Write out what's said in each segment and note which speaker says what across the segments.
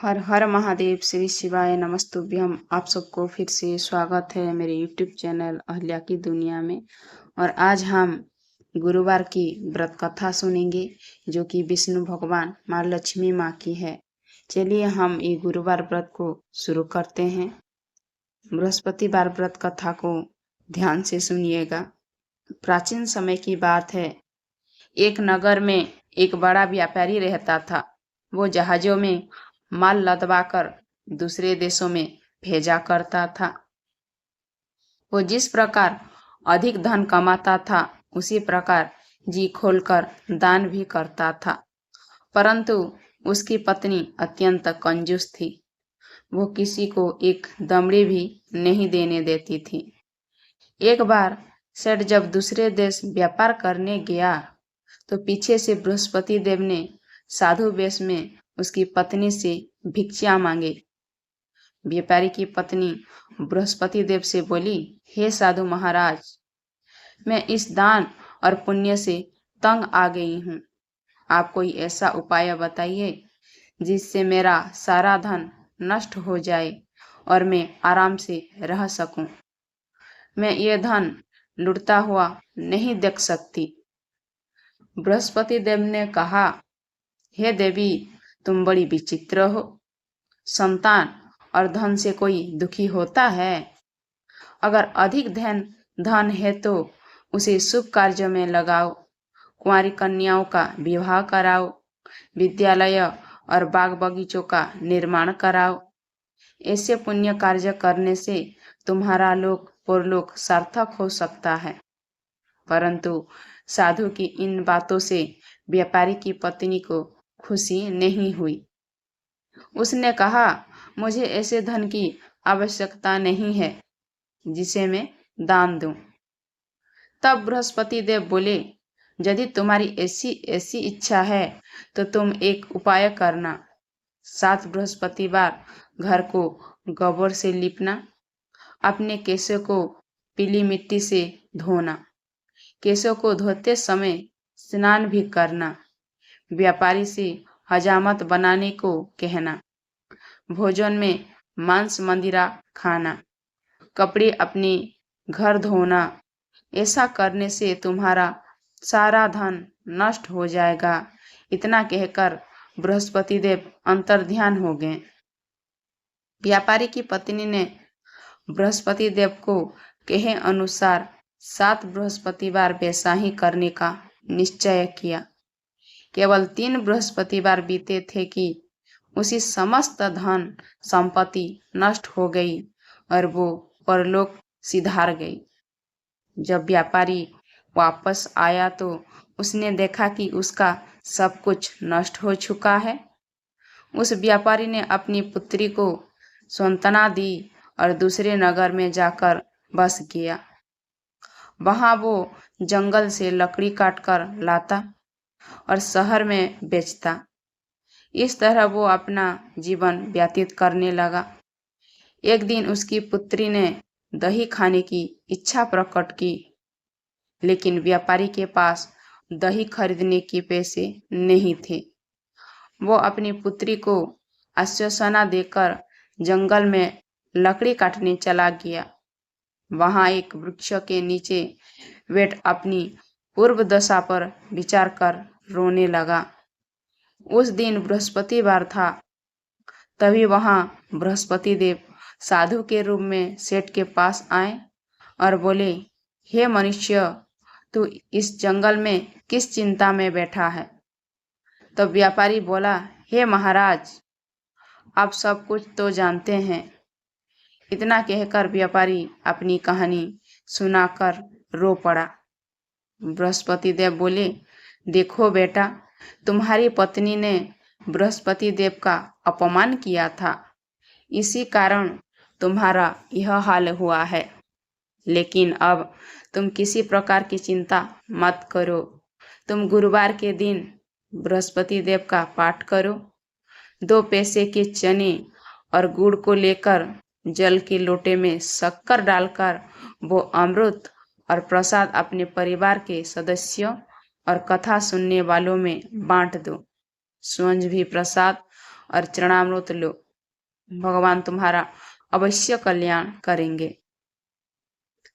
Speaker 1: हर हर महादेव, श्री शिवाय नमस्तुभ्यम। आप सबको फिर से स्वागत है मेरे यूट्यूब चैनल अहल्या की दुनिया में। और आज हम गुरुवार की व्रत कथा सुनेंगे, जो कि विष्णु भगवान माँ लक्ष्मी माँ की है। चलिए हम ये गुरुवार व्रत को शुरू करते हैं। बृहस्पतिवार व्रत कथा को ध्यान से सुनिएगा। प्राचीन समय की बात है। एक नगर में एक बड़ा व्यापारी रहता था। वो जहाजों में माल लदवाकर दूसरे देशों में भेजा करता था। वो जिस प्रकार अधिक धन कमाता था, उसी प्रकार जी खोलकर दान भी करता था। परंतु उसकी पत्नी अत्यंत कंजूस थी। वो किसी को एक दमड़ी भी नहीं देने देती थी। एक बार सेठ जब दूसरे देश व्यापार करने गया, तो पीछे से बृहस्पति देव ने साधु वेश में उसकी पत्नी से भिक्षा मांगी। व्यापारी की पत्नी बृहस्पति देव से बोली, हे साधु महाराज, मैं इस दान और पुण्य से तंग आ गई हूँ। आप कोई ऐसा उपाय बताइए जिससे मेरा सारा धन नष्ट हो जाए और मैं आराम से रह सकूं। मैं ये धन लुटता हुआ नहीं देख सकती। बृहस्पति देव ने कहा, हे देवी, तुम बड़ी विचित्र हो। संतान और धन से कोई दुखी होता है? अगर अधिक धन है तो उसे शुभ कार्यों में लगाओ, कुंवारी कन्याओं का विवाह कराओ, विद्यालय और बाग बगीचों का निर्माण कराओ। ऐसे पुण्य कार्य करने से तुम्हारा लोक परलोक सार्थक हो सकता है। परंतु साधु की इन बातों से व्यापारी की पत्नी को खुशी नहीं हुई। उसने कहा, मुझे ऐसे धन की आवश्यकता नहीं है जिसे मैं दान दूं। तब बृहस्पति देव बोले, यदि तुम्हारी ऐसी इच्छा है तो तुम एक उपाय करना। 7 बृहस्पतिवार घर को गोबर से लीपना, अपने केशों को पीली मिट्टी से धोना, केशों को धोते समय स्नान भी करना, व्यापारी से हजामत बनाने को कहना, भोजन में मांस मंदिरा खाना, कपड़े अपने घर धोना। ऐसा करने से तुम्हारा सारा धन नष्ट हो जाएगा। इतना कहकर बृहस्पति देव अंतर्ध्यान हो गए। व्यापारी की पत्नी ने बृहस्पति देव को कहे अनुसार 7 बृहस्पतिवार वैसा ही करने का निश्चय किया। केवल 3 बृहस्पतिवार बीते थे कि उसी समस्त धन संपत्ति नष्ट हो गई और वो परलोक सिधार गई। जब व्यापारी वापस आया तो उसने देखा कि उसका सब कुछ नष्ट हो चुका है। उस व्यापारी ने अपनी पुत्री को सांत्वना दी और दूसरे नगर में जाकर बस गया। वहां वो जंगल से लकड़ी काटकर लाता और शहर में बेचता। इस तरह वो अपना जीवन व्यतीत करने लगा। एक दिन उसकी पुत्री ने दही खाने की इच्छा प्रकट की, लेकिन व्यापारी के पास दही खरीदने के पैसे नहीं थे। वो अपनी पुत्री को आश्वासना देकर जंगल में लकड़ी काटने चला गया। वहां एक वृक्ष के नीचे बैठ अपनी पूर्व दशा पर विचार कर रोने लगा। उस दिन बृहस्पतिवार था। तभी वहां बृहस्पति देव साधु के रूप में सेठ के पास आए और बोले, हे मनुष्य, तू इस जंगल में किस चिंता में बैठा है? तब व्यापारी बोला, हे महाराज, आप सब कुछ तो जानते हैं। इतना कहकर व्यापारी अपनी कहानी सुनाकर रो पड़ा। बृहस्पति देव बोले, देखो बेटा, तुम्हारी पत्नी ने बृहस्पति देव का अपमान किया था, इसी कारण तुम्हारा यह हाल हुआ है। लेकिन अब तुम किसी प्रकार की चिंता मत करो। तुम गुरुवार के दिन बृहस्पति देव का पाठ करो। 2 पैसे के चने और गुड़ को लेकर जल के लोटे में शक्कर डालकर वो अमृत और प्रसाद अपने परिवार के सदस्यों और कथा सुनने वालों में बांट दो। स्वयं भी प्रसाद और चरणामृत लो, भगवान तुम्हारा अवश्य कल्याण करेंगे।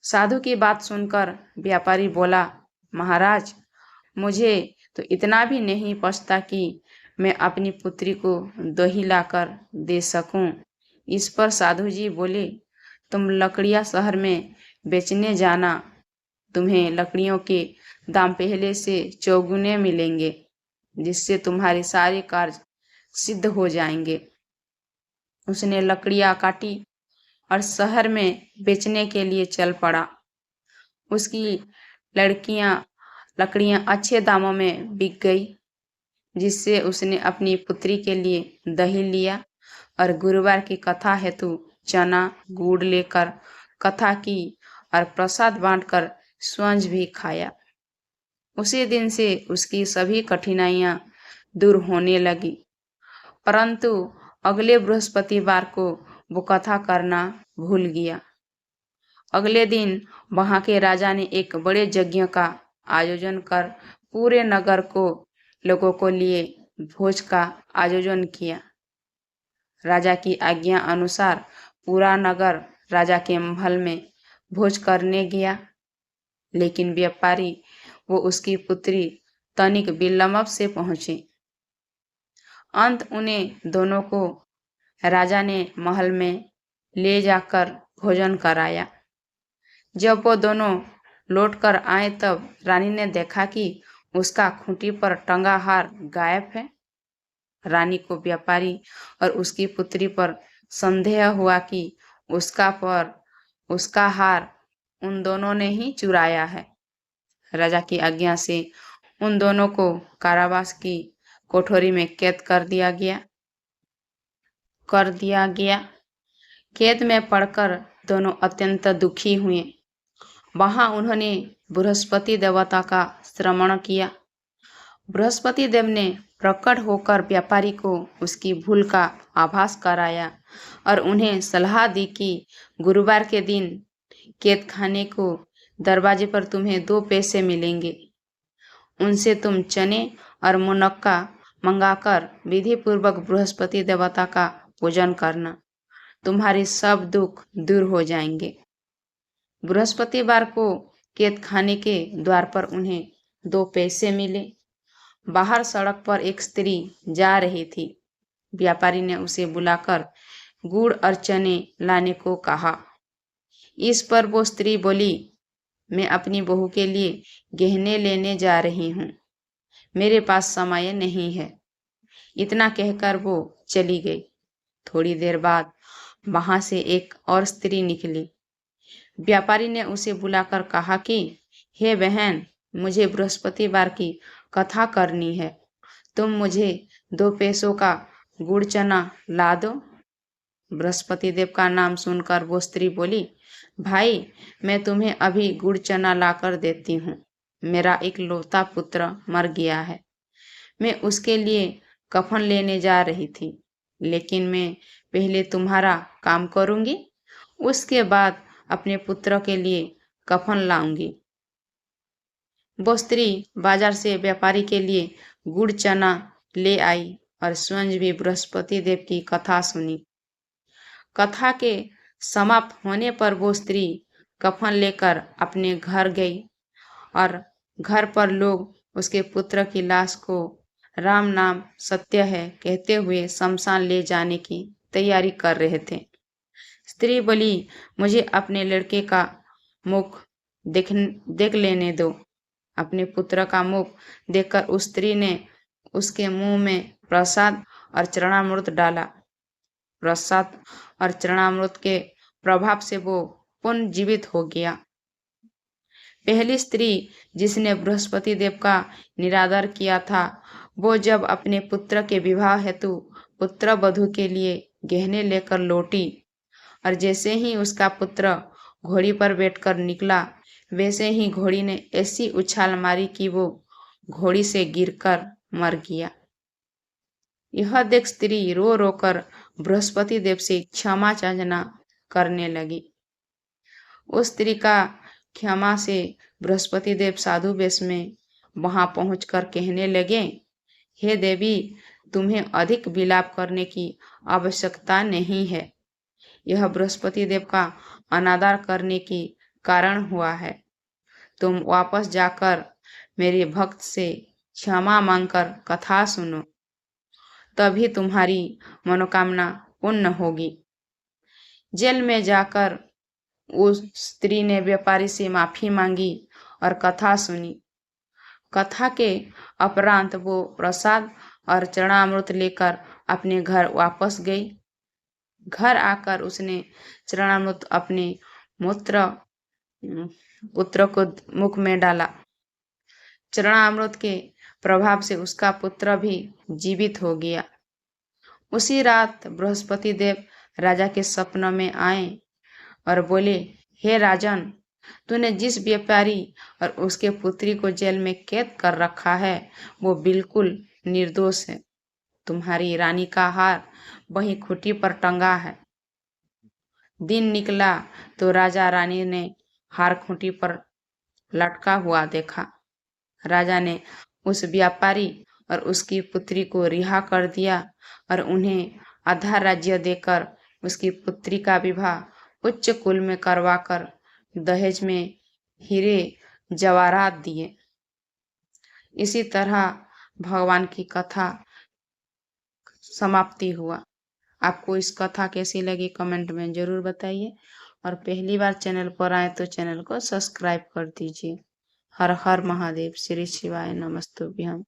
Speaker 1: साधु की बात सुनकर व्यापारी बोला, महाराज, मुझे तो इतना भी नहीं पछता कि मैं अपनी पुत्री को दही लाकर दे सकूं। इस पर साधु जी बोले, तुम लकड़ियां शहर में बेचने जाना, तुम्हें लकड़ियों के दाम पहले से चौगुने मिलेंगे, जिससे तुम्हारे सारे कार्य सिद्ध हो जाएंगे। उसने लकड़ियां काटी और शहर में बेचने के लिए चल पड़ा। उसकी लकड़ियां अच्छे दामों में बिक गई, जिससे उसने अपनी पुत्री के लिए दही लिया और गुरुवार की कथा हेतु चना गुड़ लेकर कथा की और प्रसाद बांटकर स्वयं भी खाया। उसी दिन से उसकी सभी कठिनाइयां दूर होने लगी। परंतु अगले बृहस्पतिवार को वो कथा करना भूल गया। अगले दिन वहां के राजा ने एक बड़े यज्ञ का आयोजन कर पूरे नगर को लोगों को लिए भोज का आयोजन किया। राजा की आज्ञा अनुसार पूरा नगर राजा के महल में भोज करने गया, लेकिन व्यापारी वो उसकी पुत्री तनिक विलंब से पहुंचे। अंत उन्हें दोनों को राजा ने महल में ले जाकर भोजन कराया। जब वो दोनों लौट कर आए तब रानी ने देखा कि उसका खूंटी पर टंगा हार गायब है। रानी को व्यापारी और उसकी पुत्री पर संदेह हुआ कि उसका हार उन दोनों ने ही चुराया है। राजा की आज्ञा से उन दोनों को कारावास की कोठरी में कैद कर दिया गया। कैद में पड़कर दोनों अत्यंत दुखी हुए। वहां उन्होंने बृहस्पति देवता का श्रवण किया। बृहस्पति देव ने प्रकट होकर व्यापारी को उसकी भूल का आभास कराया और उन्हें सलाह दी कि गुरुवार के दिन कैद खाने को दरवाजे पर तुम्हें 2 पैसे मिलेंगे। उनसे तुम चने और मुनक्का मंगाकर विधि पूर्वक बृहस्पति देवता का पूजन करना, तुम्हारे सब दुख दूर हो जाएंगे। बृहस्पतिवार को कैद खाने के द्वार पर उन्हें 2 पैसे मिले। बाहर सड़क पर एक स्त्री जा रही थी। व्यापारी ने उसे बुलाकर गुड़ और चने लाने को कहा। इस पर वो स्त्री बोली, मैं अपनी बहू के लिए गहने लेने जा रही हूँ, मेरे पास समय नहीं है। इतना कहकर वो चली गई। थोड़ी देर बाद वहां से एक और स्त्री निकली। व्यापारी ने उसे बुलाकर कहा कि हे बहन, मुझे बृहस्पतिवार की कथा करनी है, तुम मुझे 2 पैसों का गुड़ चना ला दो। बृहस्पति देव का नाम सुनकर वो स्त्री बोली, भाई, मैं तुम्हें अभी गुड़ चना लाकर देती हूँ। मेरा इकलौता पुत्र मर गया है, मैं उसके लिए कफन लेने जा रही थी, लेकिन मैं पहले तुम्हारा काम करूंगी, उसके बाद अपने पुत्र के लिए कफन लाऊंगी। वो स्त्री बाजार से व्यापारी के लिए गुड़ चना ले आई और स्वयं भी बृहस्पति देव की कथा सुनी। कथा के समाप्त होने पर वो स्त्री कफन लेकर अपने घर गई और घर पर लोग उसके पुत्र की लाश को राम नाम सत्य है कहते हुए शमशान ले जाने की तैयारी कर रहे थे। स्त्री बोली, मुझे अपने लड़के का मुख देख लेने दो। अपने पुत्र का मुख देखकर उस स्त्री ने उसके मुंह में प्रसाद और चरणामृत डाला। प्रसाद और चरणामृत के प्रभाव से वो पुनर्जीवित हो गया। पहली स्त्री जिसने बृहस्पति देव का निरादर किया था, वो जब अपने पुत्र के विवाह हेतु पुत्र वधू के लिए गहने लेकर लौटी और जैसे ही उसका पुत्र घोड़ी पर बैठकर निकला, वैसे ही घोड़ी ने ऐसी उछाल मारी कि वो घोड़ी से गिरकर मर गया। यह देख स्त्री रो रोकर बृहस्पति देव से क्षमा याचना करने लगी। उस स्त्री का क्षमा से बृहस्पति देव साधु वेश में वहां पहुंचकर कहने लगे, हे देवी, तुम्हें अधिक विलाप करने की आवश्यकता नहीं है। यह बृहस्पति देव का अनादर करने की कारण हुआ है। तुम वापस जाकर मेरे भक्त से क्षमा मांगकर कथा सुनो, तभी तुम्हारी मनोकामना पूर्ण होगी। जेल में जाकर उस स्त्री ने व्यापारी से माफी मांगी और कथा सुनी। कथा के उपरांत वो प्रसाद और चरणामृत लेकर अपने घर वापस गई। घर आकर उसने चरणामृत अपने मूत्र पुत्र को मुख में डाला। चरणामृत के प्रभाव से उसका पुत्र भी जीवित हो गया। उसी रात बृहस्पति देव राजा के सपनों में आए और बोले, हे राजन, तूने जिस व्यापारी और उसके पुत्री को जेल में कैद कर रखा है वो बिल्कुल निर्दोष है। तुम्हारी रानी का हार वहीं खूंटी पर टंगा है। दिन निकला तो राजा रानी ने हार खूंटी पर लटका हुआ देखा। राजा ने उस व्यापारी और उसकी पुत्री को रिहा कर दिया और उन्हें आधा राज्य देकर उसकी पुत्री का विवाह उच्च कुल में करवाकर दहेज में हीरे जवाहरात दिए। इसी तरह भगवान की कथा समाप्ति हुआ। आपको इस कथा कैसी लगी कमेंट में जरूर बताइए, और पहली बार चैनल पर आए तो चैनल को सब्सक्राइब कर दीजिए। हर हर महादेव, श्री शिवाय नमस्तुभ्यम।